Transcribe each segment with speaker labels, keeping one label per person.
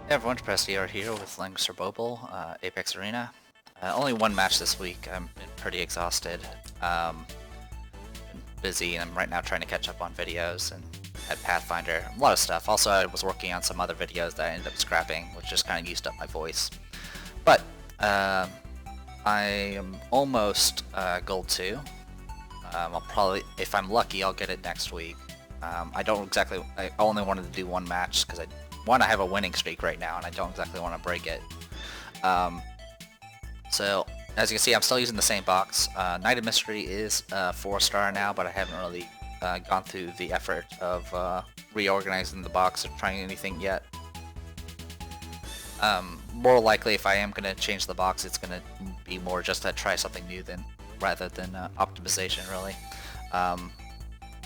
Speaker 1: Hey everyone, Prestior here with Langrisser Apex Arena. Only one match this week. I'm been pretty exhausted. Been busy, and I'm right now trying to catch up on videos and at Pathfinder. A lot of stuff. Also, I was working on some other videos that I ended up scrapping, which just kind of used up my voice. But I am almost Gold 2. I'll probably, if I'm lucky, I'll get it next week. I only wanted to do one match because I have a winning streak right now and I don't exactly want to break it. So as you can see, I'm still using the same box. Night of Mystery is 4-star now, but I haven't really gone through the effort of reorganizing the box or trying anything yet. More likely, if I am going to change the box, it's going to be more just to try something new rather than optimization, really.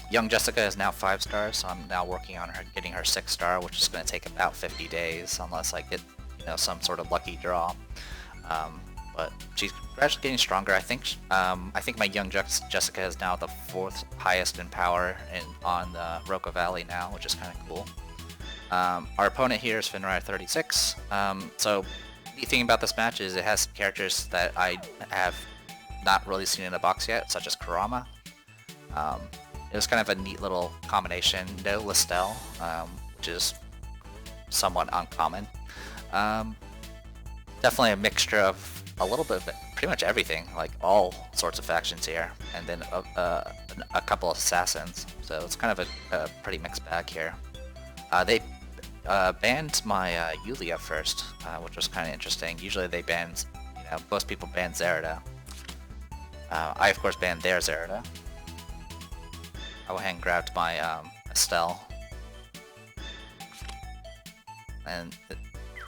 Speaker 1: Young Jessica is now 5 stars, so I'm now working on her getting her 6-star, which is going to take about 50 days unless I get, some sort of lucky draw. But she's gradually getting stronger. I think my young Jessica is now the 4th highest in power on Roca Valley now, which is kind of cool. Our opponent here is Finrire 36. So the thing about this match is it has characters that I have not really seen in the box yet, such as Kurama. It was kind of a neat little combination. No Listel, which is somewhat uncommon. Definitely a mixture of a little bit of pretty much everything, like all sorts of factions here, and then a couple of assassins. So it's kind of a pretty mixed bag here. They banned my Yulia first, which was kind of interesting. Usually they ban, most people ban Zerida. I of course banned their Zerida. I went ahead and grabbed my Estelle, and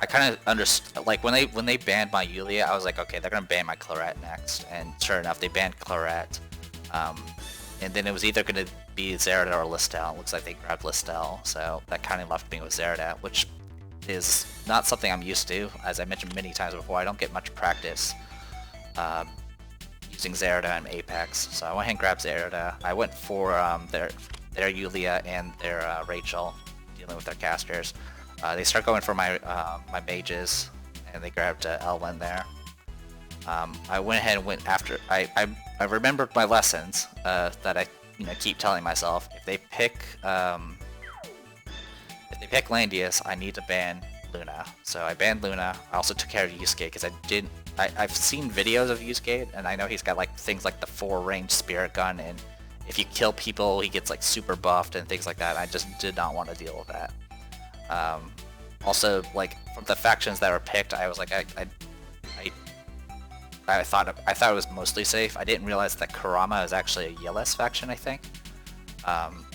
Speaker 1: I kind of understood, like when they banned my Yulia, I was like, okay, they're gonna ban my Claret next, and sure enough, they banned Claret, and then it was either gonna be Zerida or Listel. It looks like they grabbed Listel, so that kind of left me with Zerida, which is not something I'm used to. As I mentioned many times before, I don't get much practice using Zerida and Apex, so I went ahead and grabbed Zerida. I went for their Yulia and their Rachel, dealing with their casters. They start going for my my mages, and they grabbed Elwyn there. I went ahead and went after. I remembered my lessons that I keep telling myself. If they pick Landius, I need to ban Luna. So I banned Luna. I also took care of Yusuke because I've seen videos of Yusuke, and I know he's got like things like the 4-range spirit gun, and if you kill people, he gets like super buffed and things like that. I just did not want to deal with that. Also, like from the factions that were picked, I was like, I thought it was mostly safe. I didn't realize that Kurama is actually a Yellis faction, I think.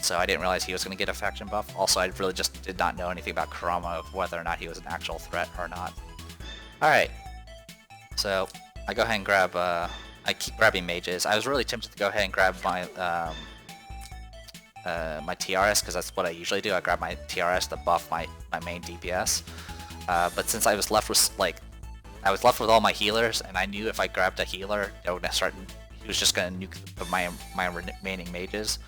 Speaker 1: So I didn't realize he was going to get a faction buff. Also, I really just did not know anything about Kurama, of whether or not he was an actual threat or not. Alright, so I go ahead and grab, I keep grabbing mages. I was really tempted to go ahead and grab my, my TRS, because that's what I usually do. I grab my TRS to buff my main DPS. But since I was left with, all my healers, and I knew if I grabbed a healer, he was just going to nuke my remaining mages.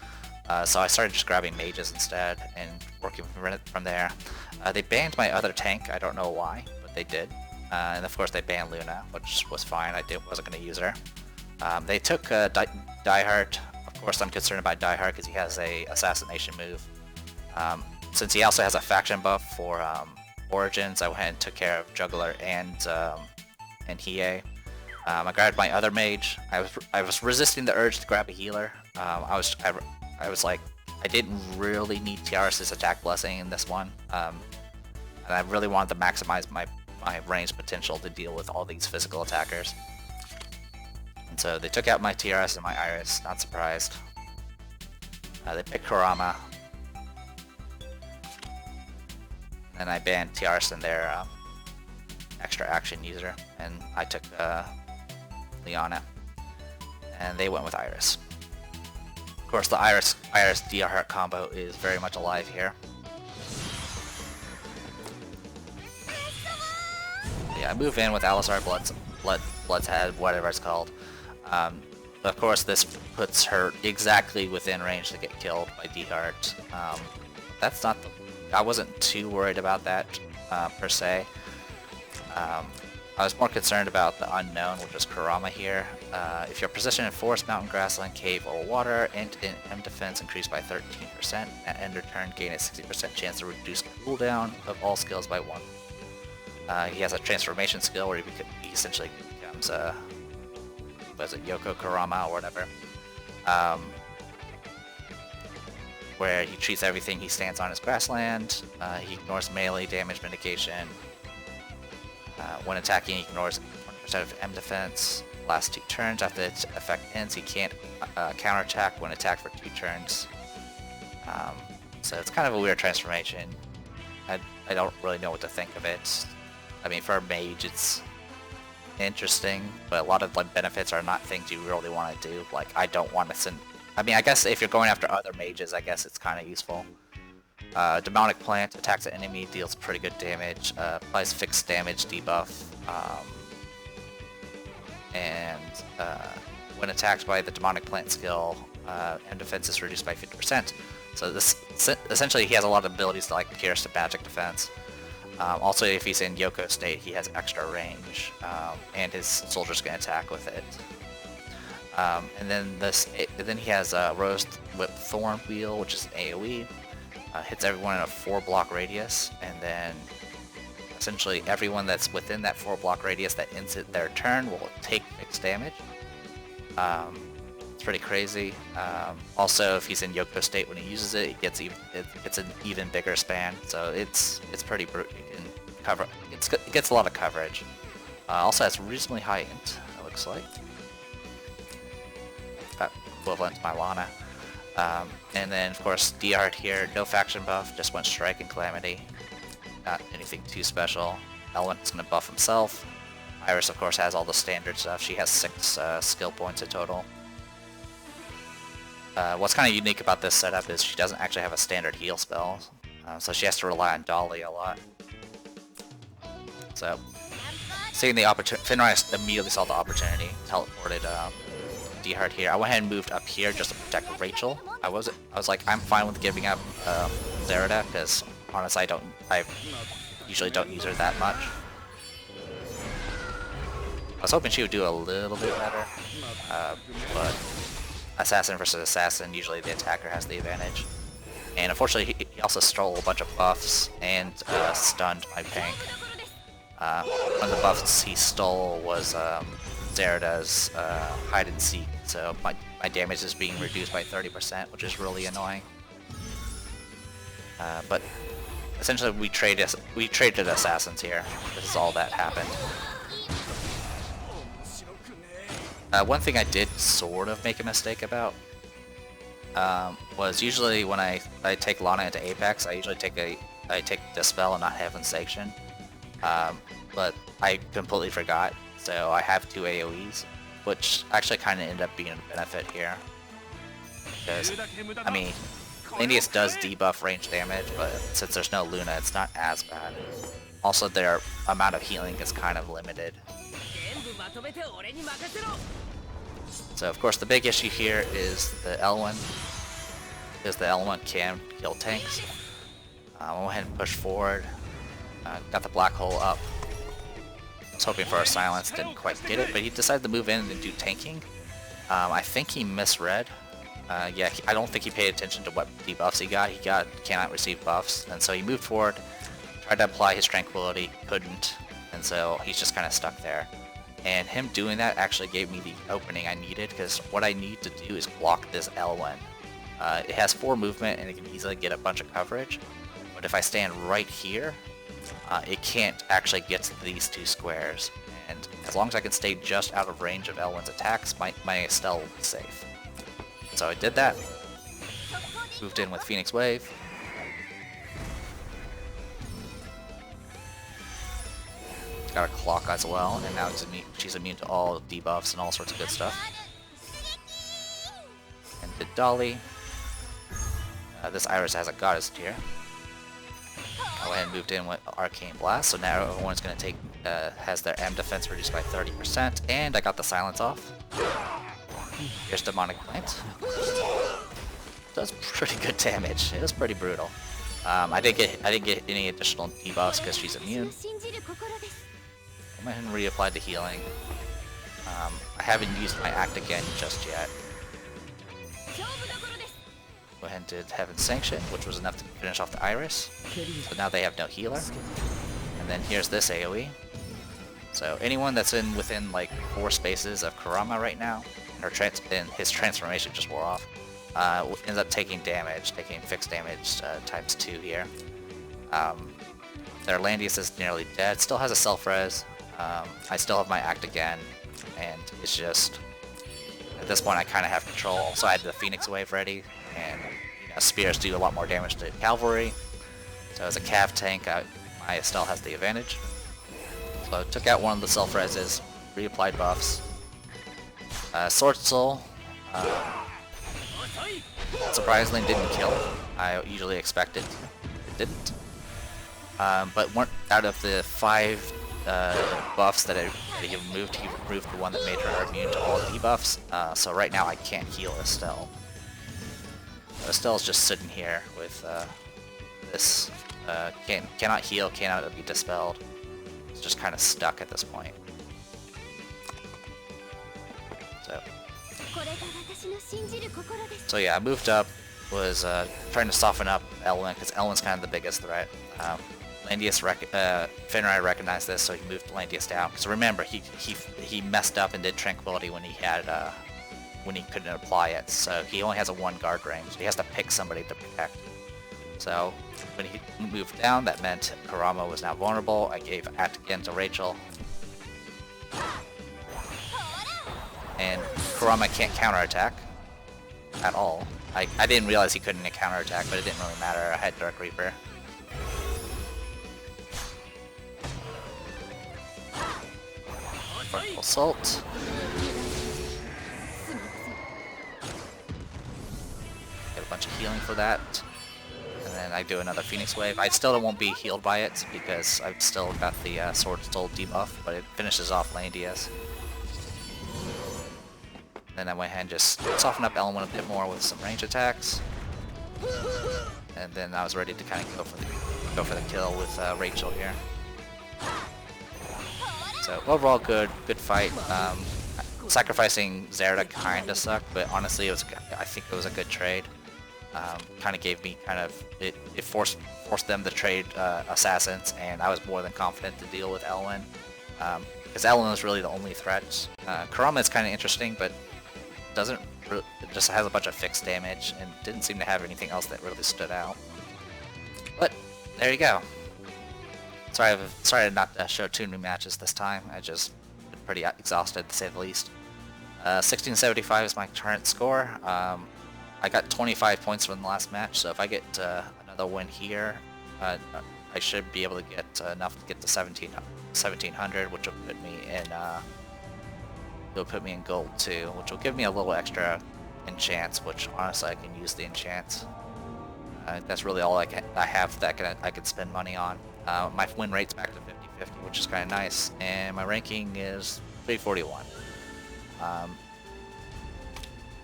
Speaker 1: So I started just grabbing mages instead and working from there. They banned my other tank. I don't know why, but they did. And of course they banned Luna, which was fine. I wasn't going to use her. They took Diehard. Of course I'm concerned about Diehard because he has a assassination move. Since he also has a faction buff for Origins, I went ahead and took care of Juggler and Hiei. I grabbed my other mage. I was resisting the urge to grab a healer. I was like, I didn't really need Tiaras' attack blessing in this one, and I really wanted to maximize my range potential to deal with all these physical attackers. And so they took out my Tiaras and my Iris, not surprised. They picked Kurama, and I banned Tiaras and their extra action user, and I took Liana, and they went with Iris. Of course, the Iris DR combo is very much alive here. Yeah, I move in with Alisar Blood's Head, whatever it's called. Of course, this puts her exactly within range to get killed by D-Heart. That's not I wasn't too worried about that. per se. I was more concerned about the unknown, which is Kurama here. If you're positioned in forest, mountain, grassland, cave, or water, int and M defense increase by 13%. At end of turn, gain a 60% chance to reduce cooldown of all skills by 1. He has a transformation skill where he essentially becomes was it Yoko Kurama or whatever, where he treats everything he stands on as grassland. He ignores melee damage mitigation. When attacking, he ignores 20% of M defense. Last 2 turns after its effect ends, he can't counterattack when attacked for 2 turns. So it's kind of a weird transformation. I don't really know what to think of it. I mean, for a mage, it's interesting, but a lot of like benefits are not things you really want to do. Like, I don't want to send... I mean, I guess if you're going after other mages, I guess it's kind of useful. Demonic Plant attacks an enemy, deals pretty good damage, applies fixed damage debuff, and when attacked by the Demonic Plant skill, M defense is reduced by 50%. So this essentially he has a lot of abilities to like pierce the magic defense. Also, if he's in Yoko state, he has extra range, and his soldiers can attack with it. And then he has Rose Whip Thorn Wheel, which is an AoE. Hits everyone in a 4-block radius, and then essentially everyone that's within that 4-block radius that ends their turn will take fixed damage. It's pretty crazy. Also, if he's in Yoko state when he uses it, it's an even bigger span, so it's pretty brutal. You can cover. It gets a lot of coverage. Also has reasonably high int, it looks like. About equivalent to my Lana. And then, of course, D-Art here, no faction buff, just went Strike and Calamity. Not anything too special. Element's going to buff himself. Iris, of course, has all the standard stuff. She has 6 skill points in total. What's kind of unique about this setup is she doesn't actually have a standard heal spell, so she has to rely on Dolly a lot. So, seeing the opportunity, Finrai immediately saw the opportunity, teleported D-Hard here. I went ahead and moved up here just to protect Rachel. I was like, I'm fine with giving up Zerida, because honestly, I usually don't use her that much. I was hoping she would do a little bit better, but assassin versus assassin, usually the attacker has the advantage. And unfortunately, he also stole a bunch of buffs and stunned my Pank. One of the buffs he stole was Zerida's hide and seek, so my damage is being reduced by 30%, which is really annoying. But essentially, we traded assassins here. This is all that happened. One thing I did sort of make a mistake about was usually when I take Lana into Apex, I usually take Dispel and not Heaven Sanction. But I completely forgot, so I have 2 AoEs, which actually kind of ended up being a benefit here. Because, I mean, Landius does debuff range damage, but since there's no Luna, it's not as bad. Also, their amount of healing is kind of limited. So, of course, the big issue here is the L1, because the L1 can kill tanks. I went ahead and push forward, got the black hole up. I was hoping for a silence, didn't quite get it, but he decided to move in and do tanking. I think he misread. Yeah, I don't think he paid attention to what debuffs he got. He cannot receive buffs, and so he moved forward, tried to apply his tranquility, couldn't, and so he's just kind of stuck there. And him doing that actually gave me the opening I needed, because what I need to do is block this L1. It has 4 movement and it can easily get a bunch of coverage, but if I stand right here, it can't actually get to these 2 squares. And as long as I can stay just out of range of L1's attacks, my Estelle will be safe. So I did that, moved in with Phoenix Wave. Got a clock as well, and now she's immune to all debuffs and all sorts of good stuff. And did Dolly. This Iris has a goddess tier. I went ahead and moved in with Arcane Blast, so now everyone's going to take, has their M defense reduced by 30%, and I got the silence off. Here's Demonic Plant. Does pretty good damage. It was pretty brutal. I didn't get any additional debuffs because she's immune. I went ahead and reapplied the healing. I haven't used my act again just yet. Go ahead and did Heaven's Sanction, which was enough to finish off the Iris. So now they have no healer. And then here's this AoE. So anyone that's within like 4 spaces of Kurama right now, and his transformation just wore off, ends up taking damage, taking fixed damage times 2 here. Their Landius is nearly dead, still has a self-res. I still have my act again, and it's just, at this point I kind of have control. Also I had the Phoenix Wave ready, and spears do a lot more damage to cavalry. So as a cav tank, my Estelle has the advantage. So I took out one of the self-reses, reapplied buffs. Sword Soul, surprisingly didn't kill. I usually expected it didn't. But out of the 5 buffs that he removed the one that made her immune to all debuffs. So right now I can't heal Estelle. Estelle's just sitting here with this. Cannot heal, cannot be dispelled. It's just kind of stuck at this point. So yeah, I moved up, was trying to soften up Elwyn, because Elwyn's kind of the biggest threat. Fenrir recognized this, so he moved Landius down. Because remember, he messed up and did Tranquility when he had when he couldn't apply it, so he only has a 1 guard range. So he has to pick somebody to protect. So when he moved down, that meant Kurama was now vulnerable. I gave Act again to Rachel. And Kurama can't counterattack at all. I didn't realize he couldn't counterattack, but it didn't really matter. I had Dark Reaper. Vertical Assault. Get a bunch of healing for that. And then I do another Phoenix Wave. I still won't be healed by it because I've still got the Sword Soul debuff, but it finishes off Landius. Then I went ahead and just softened up Elwyn a bit more with some range attacks. And then I was ready to kind of go for the kill with Rachel here. So overall good fight. Sacrificing Zerda kinda sucked, but honestly I think it was a good trade. Kind of gave me it forced them to trade assassins, and I was more than confident to deal with Elwyn. Because Elwyn was really the only threat. Kurama is kind of interesting, but it just has a bunch of fixed damage and didn't seem to have anything else that really stood out. But there you go. Sorry not to show 2 new matches this time. I just been pretty exhausted to say the least. 1675 is my current score. I got 25 points from the last match, so if I get another win here, I should be able to get enough to get to 1700, which will put me in. It'll put me in gold 2, which will give me a little extra enchants, which honestly I can use the enchants. That's really all I have that I could spend money on. My win rate's back to 50-50, which is kind of nice, and my ranking is 341.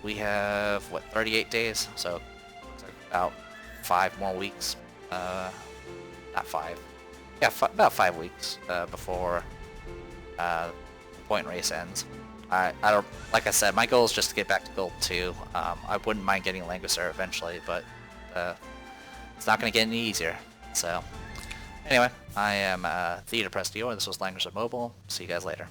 Speaker 1: We have, what, 38 days? So it's like about 5 more weeks. Not 5. Yeah, about 5 weeks before the point race ends. I don't, like I said, my goal is just to get back to gold 2. I wouldn't mind getting Langrisser eventually, but it's not going to get any easier. So anyway, I am The Depressed Dior. This was Langrisser Mobile. See you guys later.